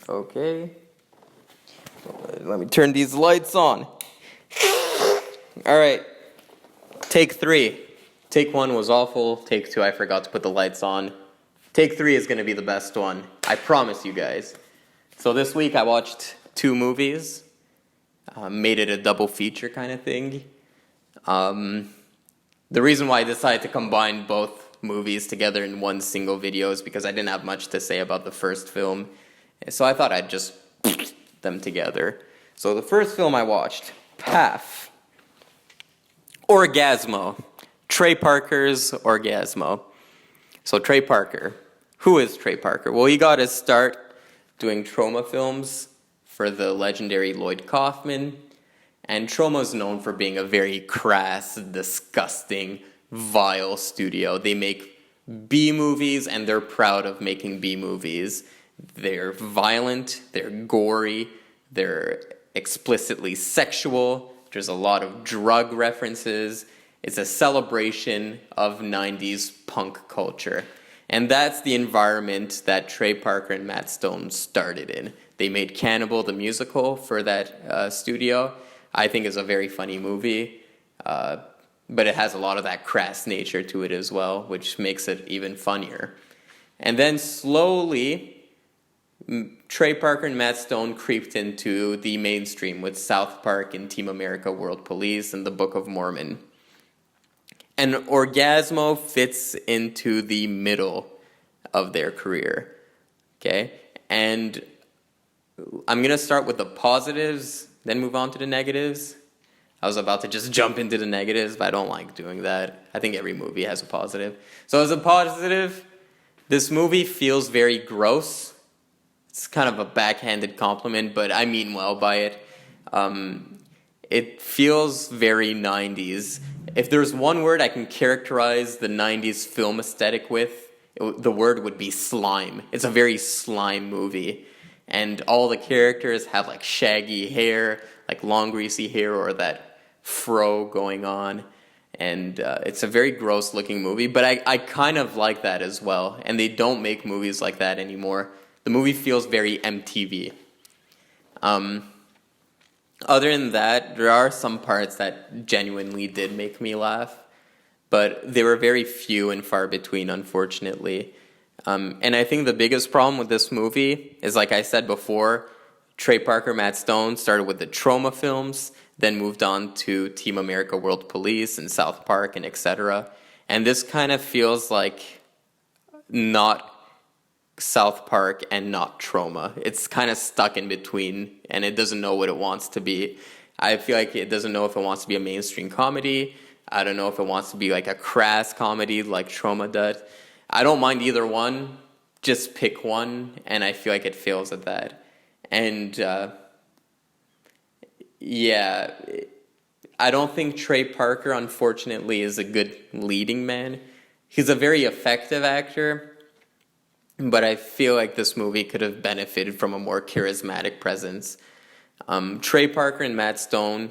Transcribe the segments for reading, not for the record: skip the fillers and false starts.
Okay. Let me turn these lights on. All right. Take 3. Take 1 was awful. Take 2, I forgot to put the lights on. Take 3 is going to be the best one. I promise you guys. So this week I watched 2 movies. Made it a double feature kind of thing. The reason why I decided to combine both movies together in one single video is because I didn't have much to say about the first film. So I thought I'd just them together. So the first film I watched, Path. Orgazmo. Trey Parker's Orgazmo. So Trey Parker. Who is Trey Parker? Well, he got his start doing trauma films for the legendary Lloyd Kaufman. And Troma is known for being a very crass, disgusting, vile studio. They make B-movies, and they're proud of making B-movies. They're violent, they're gory, they're explicitly sexual. There's a lot of drug references. It's a celebration of 90s punk culture. And that's the environment that Trey Parker and Matt Stone started in. They made Cannibal the musical for that studio. I think it's a very funny movie, but it has a lot of that crass nature to it as well, which makes it even funnier. And then slowly, Trey Parker and Matt Stone creeped into the mainstream with South Park and Team America World Police and the Book of Mormon. And Orgazmo fits into the middle of their career, okay? And I'm going to start with the positives, then move on to the negatives. I was about to just jump into the negatives, but I don't like doing that. I think every movie has a positive. So as a positive, this movie feels very gross. It's kind of a backhanded compliment, but I mean well by it. It feels very 90s. If there's one word I can characterize the 90s film aesthetic with, the word would be slime. It's a very slime movie. And all the characters have like shaggy hair, like long greasy hair, or that fro going on. And it's a very gross looking movie, but I kind of like that as well. And they don't make movies like that anymore. The movie feels very MTV. Other than that, there are some parts that genuinely did make me laugh, but they were very few and far between, unfortunately. And I think the biggest problem with this movie is, like I said before, Trey Parker, Matt Stone started with the trauma films, then moved on to Team America World Police and South Park and etc. And this kind of feels like not South Park and not trauma. It's kind of stuck in between, and it doesn't know what it wants to be. I feel like it doesn't know if it wants to be a mainstream comedy. I don't know if it wants to be like a crass comedy like Trauma does. I don't mind either one. Just pick one, and I feel like it fails at that. And yeah, I don't think Trey Parker, unfortunately, is a good leading man. He's a very effective actor, but I feel like this movie could have benefited from a more charismatic presence. Trey Parker and Matt Stone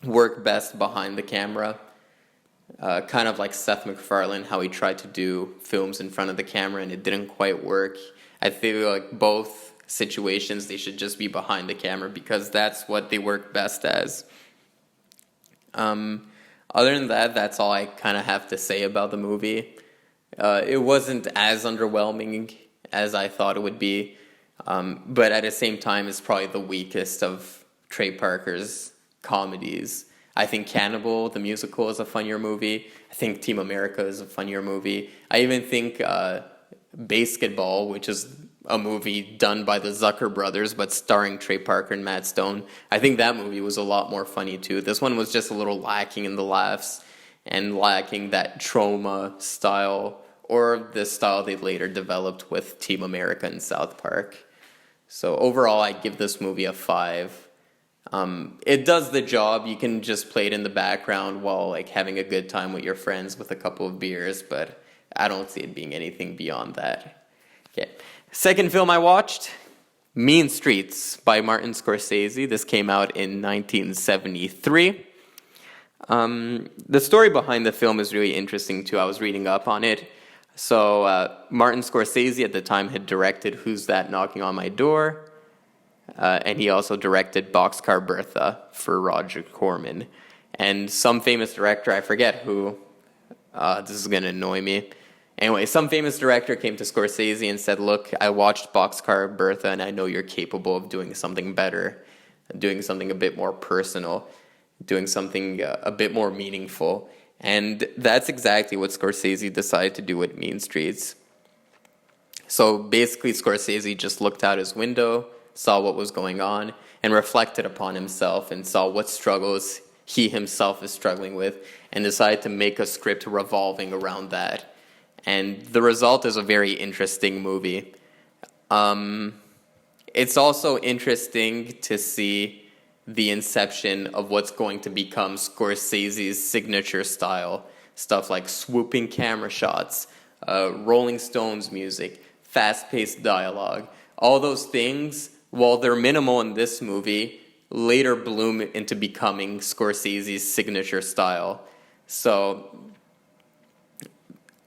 work best behind the camera. Kind of like Seth MacFarlane, how he tried to do films in front of the camera and it didn't quite work. I feel like both situations, they should just be behind the camera because that's what they work best as. Other than that, that's all I kind of have to say about the movie. It wasn't as underwhelming as I thought it would be, but at the same time, it's probably the weakest of Trey Parker's comedies. I think Cannibal, the musical, is a funnier movie. I think Team America is a funnier movie. I even think Basketball, which is a movie done by the Zucker brothers, but starring Trey Parker and Matt Stone, I think that movie was a lot more funny too. This one was just a little lacking in the laughs and lacking that trauma style or the style they later developed with Team America and South Park. So overall, I'd give this movie a 5. It does the job. You can just play it in the background while like having a good time with your friends with a couple of beers, but I don't see it being anything beyond that. Okay. Second film I watched, Mean Streets by Martin Scorsese. This came out in 1973. The story behind the film is really interesting too. I was reading up on it. So Martin Scorsese at the time had directed Who's That Knocking on My Door? And he also directed Boxcar Bertha for Roger Corman. And some famous director, I forget who, this is going to annoy me. Anyway, some famous director came to Scorsese and said, look, I watched Boxcar Bertha and I know you're capable of doing something better, doing something a bit more personal, doing something a bit more meaningful. And that's exactly what Scorsese decided to do with Mean Streets. So basically, Scorsese just looked out his window, saw what was going on, and reflected upon himself and saw what struggles he himself is struggling with, and decided to make a script revolving around that. And the result is a very interesting movie. It's also interesting to see the inception of what's going to become Scorsese's signature style. Stuff like swooping camera shots, Rolling Stones music, fast-paced dialogue. All those things, while they're minimal in this movie, later bloom into becoming Scorsese's signature style. So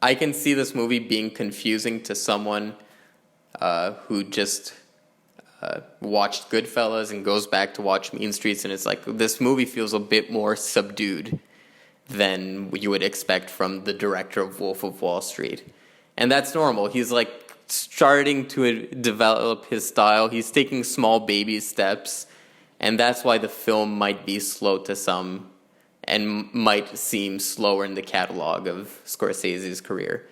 I can see this movie being confusing to someone who just watched Goodfellas and goes back to watch Mean Streets, and it's like, this movie feels a bit more subdued than you would expect from the director of Wolf of Wall Street. And that's normal. He's like starting to develop his style. He's taking small baby steps, and that's why the film might be slow to some and might seem slower in the catalog of Scorsese's career.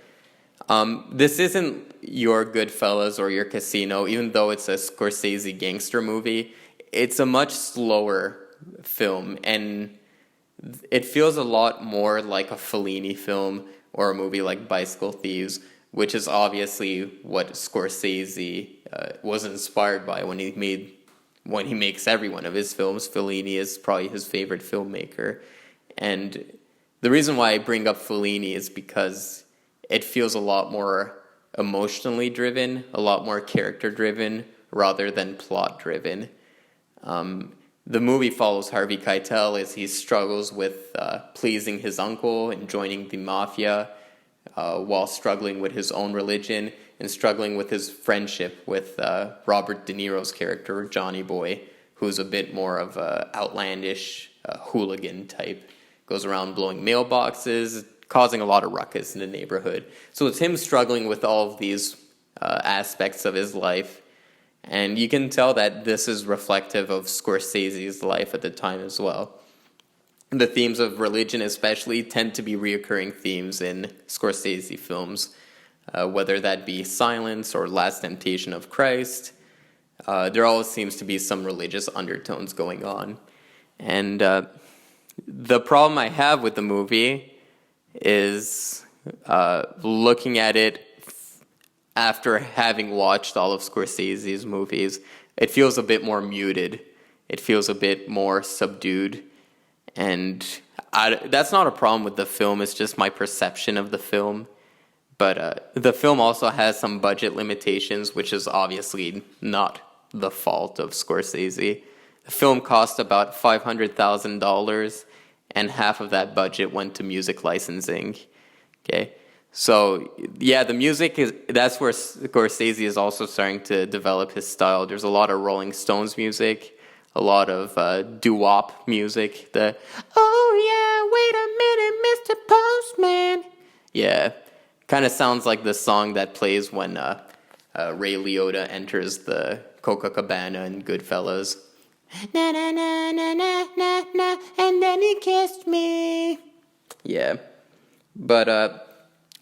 This isn't your Goodfellas or your Casino, even though it's a Scorsese gangster movie. It's a much slower film, and it feels a lot more like a Fellini film or a movie like Bicycle Thieves, which is obviously what Scorsese was inspired by when he makes every one of his films. Fellini is probably his favorite filmmaker. And the reason why I bring up Fellini is because it feels a lot more emotionally driven, a lot more character driven, rather than plot driven. The movie follows Harvey Keitel as he struggles with pleasing his uncle and joining the mafia, while struggling with his own religion and struggling with his friendship with Robert De Niro's character, Johnny Boy, who's a bit more of a outlandish hooligan type. Goes around blowing mailboxes, causing a lot of ruckus in the neighborhood. So it's him struggling with all of these aspects of his life. And you can tell that this is reflective of Scorsese's life at the time as well. The themes of religion especially tend to be reoccurring themes in Scorsese films, whether that be Silence or Last Temptation of Christ. There always seems to be some religious undertones going on. And the problem I have with the movie is looking at it after having watched all of Scorsese's movies. It feels a bit more muted. It feels a bit more subdued. And that's not a problem with the film. It's just my perception of the film. But the film also has some budget limitations, which is obviously not the fault of Scorsese. The film cost about $500,000, and half of that budget went to music licensing. Okay, so yeah, the music that's where Scorsese is also starting to develop his style. There's a lot of Rolling Stones music, a lot of doo-wop music. Oh yeah, wait a minute, Mr. Postman. Yeah, kind of sounds like the song that plays when Ray Liotta enters the Coca Cabana in Goodfellas. Na na na na na na na, and then he kissed me. Yeah, but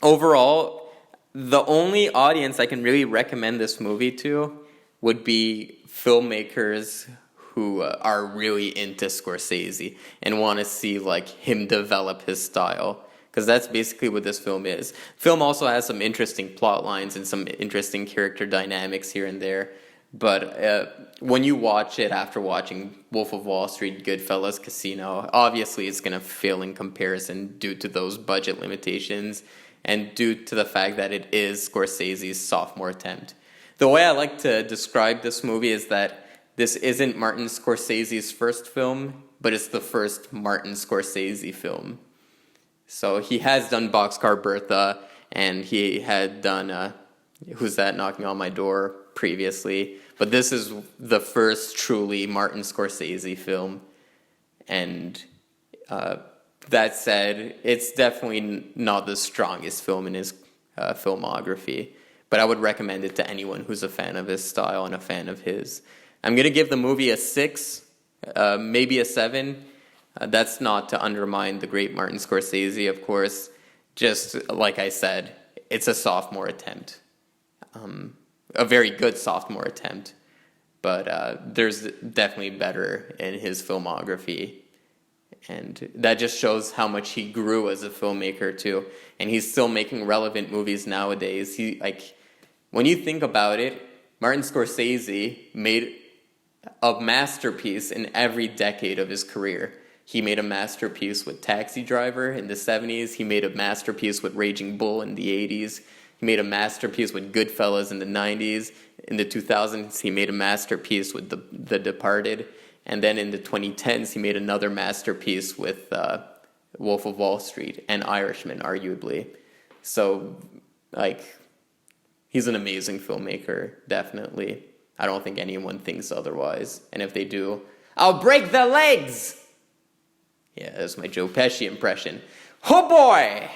overall, the only audience I can really recommend this movie to would be filmmakers who are really into Scorsese and want to see like him develop his style, because that's basically what this film is. Film also has some interesting plot lines and some interesting character dynamics here and there. But when you watch it after watching Wolf of Wall Street, Goodfellas, Casino, obviously it's going to fail in comparison due to those budget limitations and due to the fact that it is Scorsese's sophomore attempt. The way I like to describe this movie is that this isn't Martin Scorsese's first film, but it's the first Martin Scorsese film. So he has done Boxcar Bertha, and he had done Who's That Knocking on My Door previously. But this is the first truly Martin Scorsese film. And that said, it's definitely not the strongest film in his filmography. But I would recommend it to anyone who's a fan of his style and a fan of his. I'm going to give the movie a 6, maybe a 7. That's not to undermine the great Martin Scorsese, of course. Just like I said, it's a sophomore attempt. A very good sophomore attempt. But there's definitely better in his filmography. And that just shows how much he grew as a filmmaker, too. And he's still making relevant movies nowadays. When you think about it, Martin Scorsese made a masterpiece in every decade of his career. He made a masterpiece with Taxi Driver in the 70s. He made a masterpiece with Raging Bull in the 80s. He made a masterpiece with Goodfellas in the 90s. In the 2000s, he made a masterpiece with The Departed. And then in the 2010s, he made another masterpiece with Wolf of Wall Street and Irishman, arguably. So, he's an amazing filmmaker, definitely. I don't think anyone thinks otherwise. And if they do, I'll break their legs! Yeah, that's my Joe Pesci impression. Oh boy!